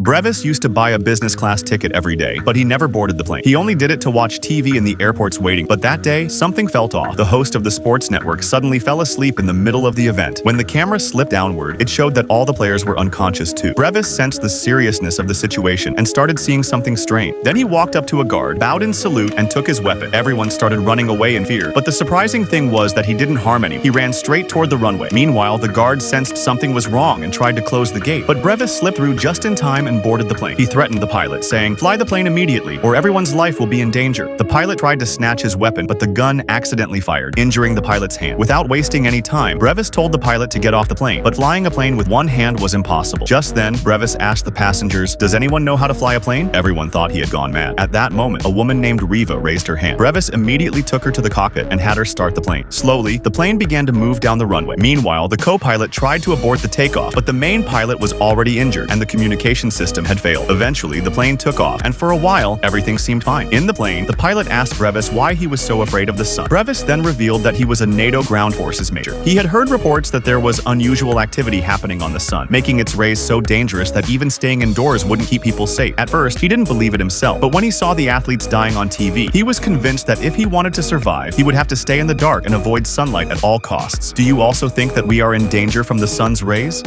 Brevis used to buy a business class ticket every day, but he never boarded the plane. He only did it to watch TV in the airport's waiting. But that day, something felt off. The host of the sports network suddenly fell asleep in the middle of the event. When the camera slipped downward, it showed that all the players were unconscious too. Brevis sensed the seriousness of the situation and started seeing something strange. Then he walked up to a guard, bowed in salute, and took his weapon. Everyone started running away in fear. But the surprising thing was that he didn't harm anyone. He ran straight toward the runway. Meanwhile, the guard sensed something was wrong and tried to close the gate. But Brevis slipped through just in time and boarded the plane. He threatened the pilot, saying, "Fly the plane immediately, or everyone's life will be in danger." The pilot tried to snatch his weapon, but the gun accidentally fired, injuring the pilot's hand. Without wasting any time, Brevis told the pilot to get off the plane. But flying a plane with one hand was impossible. Just then, Brevis asked the passengers, "Does anyone know how to fly a plane?" Everyone thought he had gone mad. At that moment, a woman named Riva raised her hand. Brevis immediately took her to the cockpit and had her start the plane. Slowly, the plane began to move down the runway. Meanwhile, the co-pilot tried to abort the takeoff, but the main pilot was already injured and the communication system had failed. Eventually, the plane took off, and for a while, everything seemed fine. In the plane, the pilot asked Brevis why he was so afraid of the sun. Brevis then revealed that he was a NATO ground forces major. He had heard reports that there was unusual activity happening on the sun, making its rays so dangerous that even staying indoors wouldn't keep people safe. At first, he didn't believe it himself, but when he saw the athletes dying on TV, he was convinced that if he wanted to survive, he would have to stay in the dark and avoid sunlight at all costs. Do you also think that we are in danger from the sun's rays?